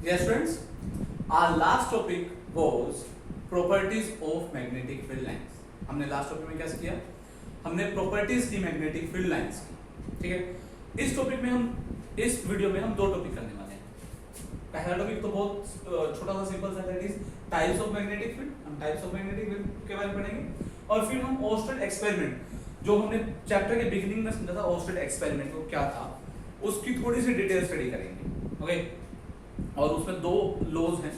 Dear students, our last topic was properties of magnetic field lines. हमने last topic में क्या किया? हमने प्रॉपर्टीज की मैग्नेटिक फील्ड लाइंस की, ठीक है। इस टॉपिक में इस वीडियो में हम दो टॉपिक करने वाले हैं। पहला टॉपिक तो बहुत छोटा सा सिंपल सा, that is types of magnetic field. हम टाइप्स ऑफ मैग्नेटिक फील्ड के बारे में पढ़ेंगे और फिर हम ओर्स्टेड एक्सपेरिमेंट, जो हमने चैप्टर के बिगिनिंग में समझा था ओर्स्टेड एक्सपेरिमेंट वो क्या था, उसकी थोड़ी सी डिटेल स्टडी करेंगे, ओके। और उसमें दो लॉज हैं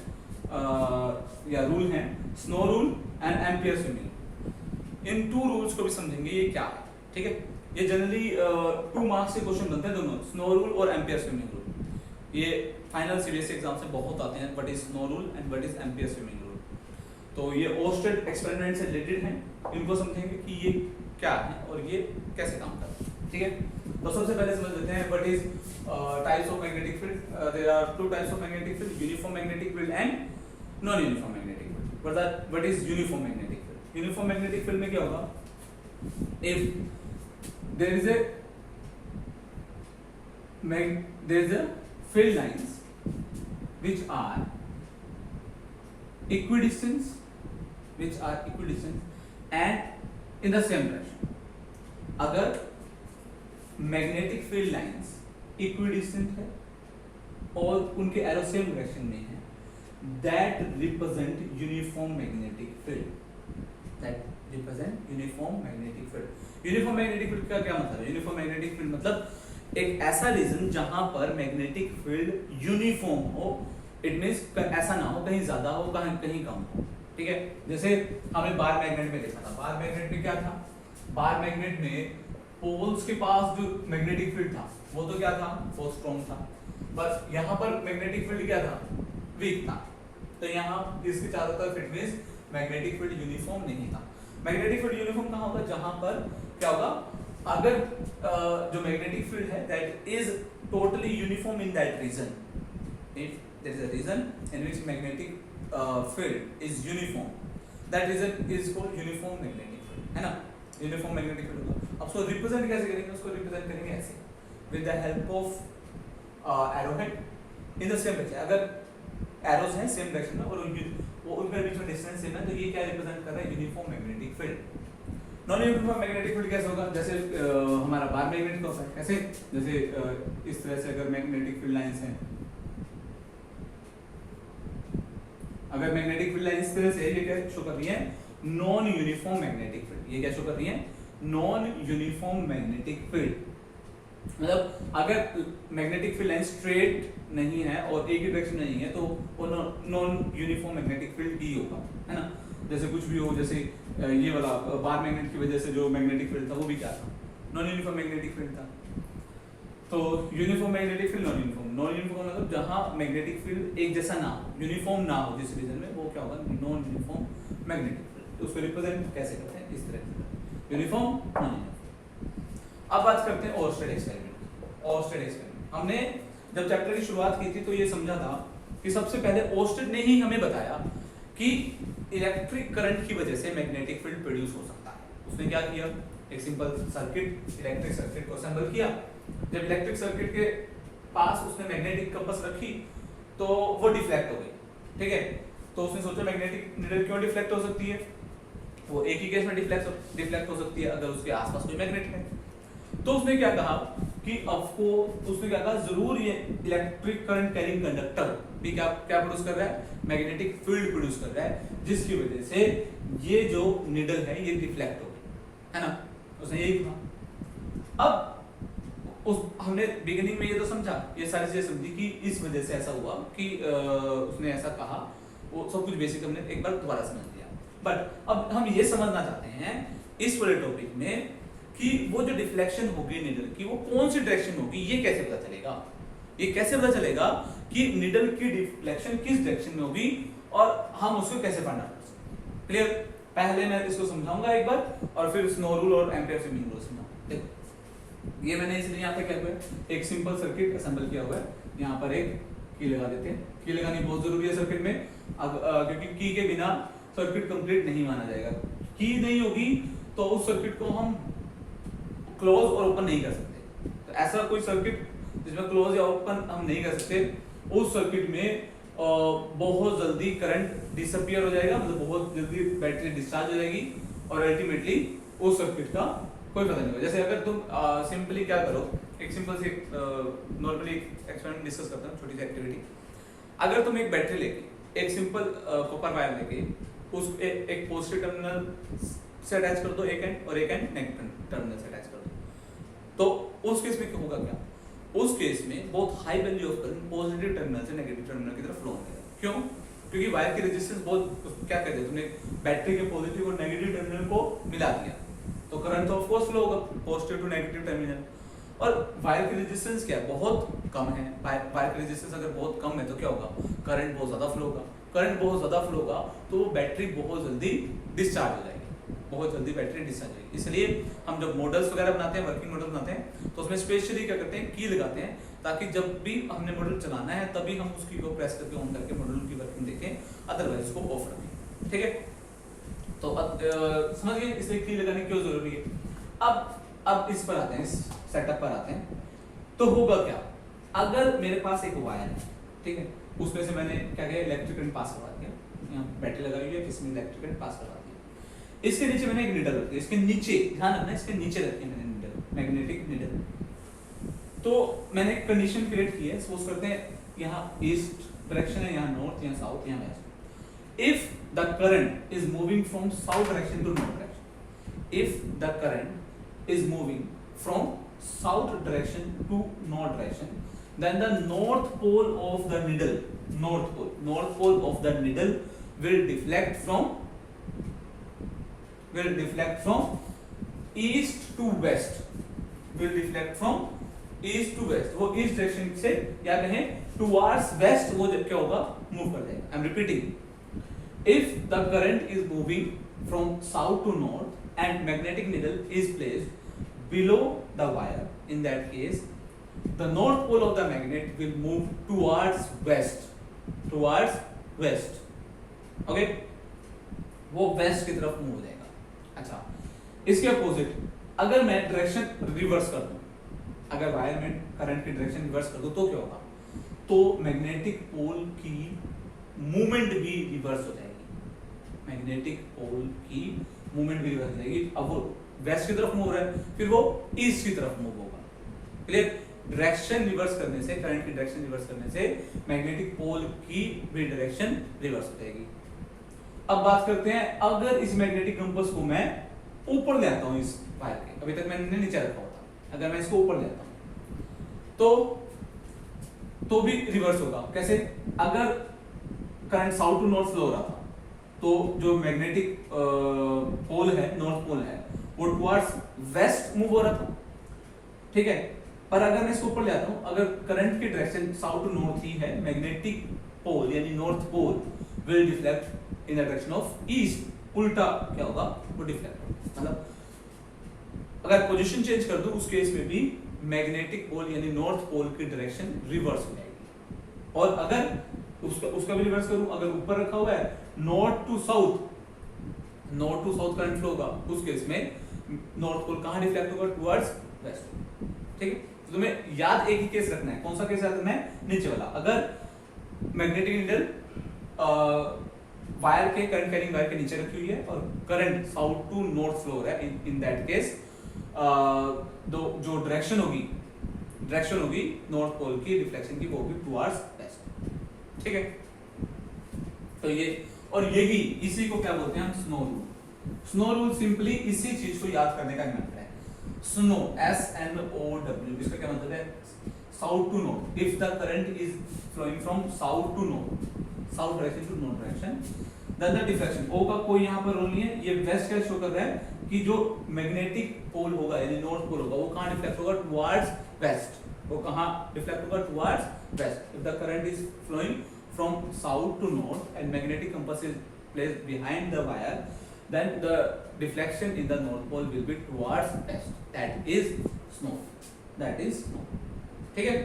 या रूल हैं, snow rule and Ampere swimming. इन टू रूल्स को भी समझेंगे ये क्या है, ठीक है। ये जनरली 2 मार्क्स के क्वेश्चन बनते हैं दोनों, स्नो रूल और एम्पियर स्विमिंग रूल। ये फाइनल सीबीएसई एग्जाम से बहुत आते हैं, what is snow rule and what is ampere swimming rule. तो ये ओर्स्टेड एक्सपेरिमेंट से रिलेटेड हैं, इनको समझेंगे कि ये क्या है और ये कैसे काम करता है, ठीक है। तो सबसे पहले समझ लेते हैं what is types of magnetic field. There are 2 types of magnetic field, uniform magnetic field and non uniform magnetic field. What is uniform magnetic field? Uniform magnetic field में क्या होगा, if there is a field lines which are equidistant and in the same direction। अगर magnetic field lines equidistant है और उनके arrow same direction में है, that represent uniform magnetic field। Uniform magnetic field. Uniform magnetic field का क्या मतलब है? यूनिफॉर्म मैग्नेटिक फील्ड मतलब एक ऐसा रीजन जहां पर मैग्नेटिक फील्ड यूनिफॉर्म हो। इट मींस ऐसा ना हो कहीं ज्यादा हो कहीं कम हो, ठीक है। जैसे हमने बार मैग्नेट में देखा था, बार मैग्नेट में क्या था, बार मैग्नेट में पोल्स के पास जो मैग्नेटिक फील्ड था वो तो क्या था, वो स्ट्रॉन्ग था, बस यहाँ पर मैग्नेटिक फील्ड क्या था, वीक था। तो यहाँ इसके चारों तरफ it means magnetic field uniform नहीं था। मैग्नेटिक फील्ड यूनिफॉर्म कहाँ होगा, जहां पर क्या होगा, अगर जो मैग्नेटिक फील्ड है that is totally uniform in that region. If there is a region in which magnetic field is uniform, that region is called uniform magnetic field, है ना। यूनिफॉर्म मैग्नेटिक फील्ड होगा। अब उसको रिप्रेजेंट कैसे करेंगे? उसको represent करेंगे ऐसे, with the help of arrowhead in the same direction. अगर एरोज हैं सेम डायरेक्शन में और उनके बीच में डिस्टेंस सेम है, तो ये क्या रिप्रेजेंट कर रहा है, uniform magnetic field. Non uniform magnetic field कैसे होगा, जैसे हमारा बार मैग्नेट का होता है, कैसे, जैसे इस तरह से अगर मैग्नेटिक फील्ड लाइंस हैं, अगर मैग्नेटिक फील्ड लाइन इस तरह से ये क्या शो कर रही है, नॉन यूनिफॉर्म मैग्नेटिक फील्ड। ये क्या शो कर रही है, नॉन यूनिफॉर्म मैग्नेटिक फील्ड। मतलब अगर मैग्नेटिक फील्ड लाइन स्ट्रेट नहीं है और एक ही डायरेक्शन नहीं है तो वो नॉन यूनिफॉर्म मैग्नेटिक फील्ड ही होगा, है ना। जैसे कुछ भी हो, जैसे ये वाला बार मैग्नेट की वजह से जो मैग्नेटिक फील्ड था वो भी क्या था, नॉन यूनिफॉर्म मैग्नेटिक फील्ड था। तो uniform magnetic field, non uniform मतलब जहां मैग्नेटिक फील्ड एक जैसा ना हो, यूनिफॉर्म ना हो जिस रीजन में, वो क्या होगा, नॉन यूनिफॉर्म मैग्नेटिक फील्ड। तो उसको रिप्रेजेंट कैसे करते हैं, इस तरह से, यूनिफॉर्म नॉन यूनिफॉर्म। अब बात करते हैं ओर्स्टेड एक्सपेरिमेंट। ओर्स्टेड एक्सपेरिमेंट हमने जब चैप्टर की शुरुआत की थी तो ये समझा था कि सबसे पहले ओर्स्टेड ने ही हमें बताया कि इलेक्ट्रिक करंट की वजह से मैग्नेटिक फील्ड प्रोड्यूस हो सकता है। उसने क्या किया, एक सिंपल सर्किट, इलेक्ट्रिक सर्किट को असेंबल किया। जब इलेक्ट्रिक सर्किट के पास उसने मैग्नेटिक कंपास रखी तो वो डिफ्लेक्ट हो गई, ठीक है। तो उसने सोचा मैग्नेटिक नीडल क्यों डिफ्लेक्ट हो सकती है, वो एक ही केस में डिफ्लेक्ट हो सकती है अगर उसके आसपास कोई मैग्नेट है। तो उसने क्या कहा कि उसने क्या कहा, जरूर ये इलेक्ट्रिक करंट कैरिंग कंडक्टर भी क्या प्रोड्यूस कर रहा है, मैग्नेटिक फील्ड प्रोड्यूस कर रहा है, जिसकी वजह से ये जो नीडल है ये रिफ्लेक्ट हो गई, है ना। उसने यही कहा। अब हमने बिगिनिंग में ये तो समझा, ये सारी चीजें समझी कि इस वजह से ऐसा हुआ कि उसने ऐसा कहा, वो सब कुछ बेसिक हमने एक बार दोबारा समझ लिया। बट अब हम ये समझना चाहते हैं इस वाले टॉपिक में कि वो जो डिफ्लेक्शन होगी नीडल की, वो कौन सी डायरेक्शन होगी, ये कैसे पता चलेगा, ये कैसे पता चलेगा कि नीडल की डिफ्लेक्शन किस डायरेक्शन में होगी और हम उसको कैसे फाइंड आउट कर सकते हैं। क्लियर? पहले मैं इसको समझाऊंगा एक बार और फिर स्नो रूल और एम्पियर स्विमिंग रूल समझाऊंगा। देखो ये मैंने इसलिए यहाँ पे क्या हुआ है, एक सिंपल सर्किट असेंबल किया हुआ है। यहाँ पर एक की लगा देते हैं, की लगानी बहुत जरूरी है सर्किट में, क्योंकि की के बिना सर्किट कंप्लीट नहीं माना जाएगा। की नहीं होगी तो उस सर्किट को हम क्लोज और ओपन नहीं कर सकते। तो ऐसा कोई सर्किट जिसमें क्लोज या ओपन हम नहीं कर सकते, उस सर्किट में बहुत जल्दी करंट डिसअपियर हो जाएगा, मतलब बहुत जल्दी बैटरी डिस्चार्ज हो जाएगी और अल्टीमेटली उस सर्किट का कोई पता नहीं होगा। जैसे अगर तुम सिंपली क्या करो, एक सिंपल से नॉर्मली एक्सपेरिमेंट डिस्कस करते हैं, छोटी सी एक्टिविटी। अगर तुम एक बैटरी लेके एक सिंपल कॉपर वायर लेके उस एक पॉजिटिव टर्मिनल से अटैच कर दो एक एंड, और एक एंड नेगेटिव टर्मिनल से अटैच कर दो, तो उस केस में क्या होगा, क्या उस केस में बहुत high value of current positive terminal से नेगेटिव टर्मिनल की तरफ फ्लो होगा। क्यों? क्योंकि वायर की रेजिस्टेंस बहुत, क्या कहते हैं, तुमने बैटरी के पॉजिटिव और नेगेटिव टर्मिनल को मिला दिया तो करंट तो ऑफ कोर्स फ्लो होगा पॉजिटिव टू नेगेटिव टर्मिनल। और वायर की रेजिस्टेंस क्या है, बहुत कम है। वायर की रेजिस्टेंस अगर बहुत कम है तो क्या होगा, करंट बहुत ज्यादा फ्लो होगा। करंट बहुत ज्यादा फ्लो होगा तो बैटरी बहुत जल्दी डिस्चार्ज हो जाएगी, बहुत जल्दी बैटरी डिस्चार्ज हो जाएगी। इसलिए हम जब मॉडल्स वगैरह बनाते हैं, वर्किंग मॉडल बनाते हैं, तो उसमें स्पेशली क्या करते हैं, की लगाते हैं, ताकि जब भी हमने मॉडल चलाना है तभी हम उसकी को प्रेस करके ऑन करके मॉडल की वर्किंग देखें, अदरवाइज उसको ऑफ रखें। ठीक है, तो समझ गए इसलिए की लगाने क्यों जरूरी है। अब इस पर आते हैं, इस सेटअप पर आते हैं। तो होगा क्या, अगर मेरे पास एक वायर है, ठीक है, उसमें से मैंने क्या किया, इलेक्ट्रिक करंट पास करवा दिया, यहाँ बैटरी लगाई हुई है, इसमें इलेक्ट्रिक करंट पास करवा दिया। इसके नीचे मैंने एक नीडल रखी है, इसके नीचे ध्यान रखना, इसके नीचे रखी है मैंने नीडल, मैग्नेटिक नीडल। तो मैंने कंडीशन क्रिएट की है, सपोज करते हैं यहाँ ईस्ट डायरेक्शन है, यहाँ नॉर्थ, यहाँ साउथ, यहाँ west. If the current is moving from south direction to north direction, if the current is moving from south direction to north direction, then the north pole of the needle, north pole of the needle will deflect from east to west, will deflect from east to west। वो east direction से या कहें towards west वो जब क्या होगा, move कर जाएगा। I am repeating, if the current is moving from south to north and magnetic needle is placed below the wire, in that case the north pole of the magnet will move towards west, okay, वो west की तरफ move हो जाएगा। अच्छा, इसके opposite अगर मैं direction reverse कर दूं, अगर वायर में करंट की डायरेक्शन रिवर्स कर दूं तो क्या होगा, तो मैग्नेटिक पोल की मूवमेंट भी रिवर्स हो जाएगी, मैग्नेटिक पोल की मूवमेंट भी रिवर्स हो जाएगी। अब वो वेस्ट की तरफ मूव रहा है, फिर वो ईस्ट की तरफ मूव होगा। क्लियर? डायरेक्शन रिवर्स करने से, करंट की डायरेक्शन रिवर्स करने से मैग्नेटिक पोल की भी डायरेक्शन रिवर्स हो जाएगी। अब बात करते हैं, अगर इस मैग्नेटिक कंपास को मैं ऊपर ले आता हूं इस वायर के, अभी तक मैंने नीचे रखा हुआ था, अगर मैं इसको ऊपर ले आता हूं तो भी रिवर्स होगा। कैसे? अगर current south to north flow हो रहा था तो जो मैग्नेटिक पोल है, नॉर्थ पोल है, वो टुवर्ड्स वेस्ट मूव हो रहा था, ठीक है। पर अगर मैं इसको ऊपर ले आता हूं, अगर करंट की डायरेक्शन साउथ टू नॉर्थ ही है, मैग्नेटिक पोल यानी north pole will deflect in the direction of east, उल्टा क्या होगा, वो डिफ्लेक्ट होगा। मतलब अगर पोजीशन चेंज कर दूं उस केस में भी मैग्नेटिक पोल यानी नॉर्थ पोल की डायरेक्शन रिवर्स हो जाएगी। और अगर उसका भी रिवर्स करूं, अगर ऊपर रखा हुआ है north to south current flow होगा, उस केस में नॉर्थ पोल कहां डिफ्लेक्ट होगा, टुवर्ड्स वेस्ट। ठीक है, तो तुम्हें याद एक ही केस रखना है। कौन सा केस याद रखना है? नीचे वाला। अगर मैग्नेटिक नीडल वायर के, करंट कैरिंग वायर के नीचे रखी हुई है और current south to north flow हो रहा है, इन दैट केस जो डायरेक्शन होगी नॉर्थ पोल की रिफ्लेक्शन की, वो भी टुवर्ड्स वेस्ट। ठीक है, तो ये और यही, इसी को क्या बोलते हैं हम, snow rule. Snow rule simply इसी चीज को याद करने का मतलब है। स्नो, SNOW, इसका क्या मतलब है? South to north. If the current is flowing from south to north, south direction to north direction, then the deflection, ओ का कोई यहाँ पर रोल नहीं है, ये वेस्ट का शो कर रहा है कि जो मैग्नेटिक पोल होगा यानी नॉर्थ पोल होगा, वो कहाँ डिफ्लेक्ट होगा, टुवर्ड्स वेस्ट। वो कहाँ डिफ्लेक्ट होगा, towards west. If the current is flowing from south to north and magnetic compass is placed behind the wire, then the deflection in the north pole will be towards west. That is snow. ठीक है,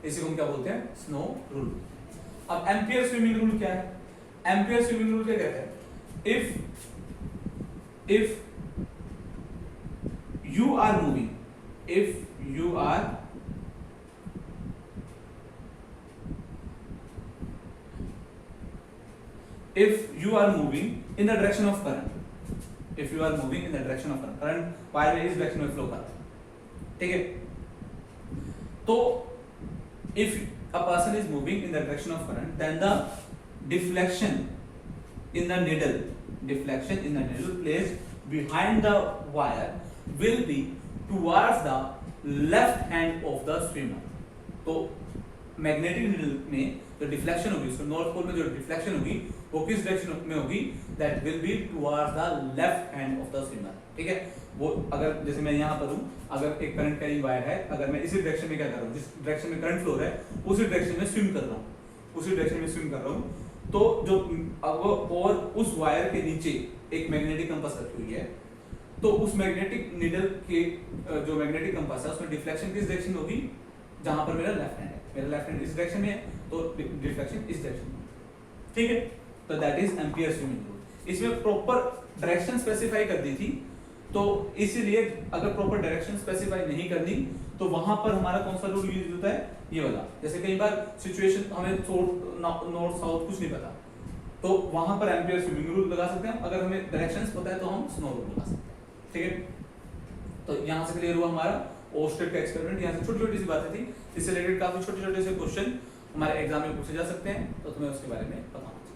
इसी को हम क्या बोलते हैं, snow rule. अब ampere swimming rule क्या है? एम्पियर स्विमिंग रूल क्या कहते हैं? if you are moving, if you are if you are moving in the direction of current, if you are moving in the direction of current wire में इस direction में flow कर रहा है, ठीक है। तो if a person is moving in the direction of current, then the deflection in the needle placed behind the wire will be towards the left hand of the swimmer। तो magnetic needle में जो deflection होगी, उसको north pole में जो deflection होगी वो किस डायरेक्शन में होगी, that will be towards the left hand of the swimmer, ठीक है। वो अगर जैसे मैं यहाँ पर हूँ, अगर एक करंट कैरिंग वायर है, अगर मैं इसी डायरेक्शन में क्या कर रहा हूँ, जिस डायरेक्शन में करंट फ्लो है उसी डायरेक्शन में स्विम कर रहा हूँ, तो जो अब और उस वायर के नीचे एक मैग्नेटिक कंपास रखी हुई है, तो उस मैग्नेटिक नीडल के जो मैग्नेटिक कंपास है उसमें डिफ्लेक्शन किस डायरेक्शन होगी, जहां पर मेरा लेफ्ट हैंड है, मेरा लेफ्ट हैंड इस डायरेक्शन में है, तो डिफ्लेक्शन इस डायरेक्शन में, ठीक है। तो that is ampere swimming rule. इसमें प्रॉपर डायरेक्शन स्पेसिफाई कर दी थी, तो इसीलिए अगर प्रॉपर डायरेक्शन स्पेसिफाई नहीं करनी तो वहां पर हमारा कौन सा रूल यूज होता है, ये वाला। जैसे कई बार सिचुएशन हमें नॉर्थ साउथ कुछ नहीं पता, तो वहां पर एम्पियर स्विमिंग रूल लगा सकते हैं। अगर हमें डायरेक्शंस पता है तो हम स्नो रूल लगा सकते हैं, ठीक है। तो यहाँ से क्लियर हुआ हमारा ओस्टेड का एक्सपेरिमेंट। यहाँ से छोटी छोटी सी बातें थी, इससे रिलेटेड काफी छोटे छोटे से क्वेश्चन हमारे एग्जाम में पूछे जा सकते हैं, तो तुम्हें उसके बारे में पता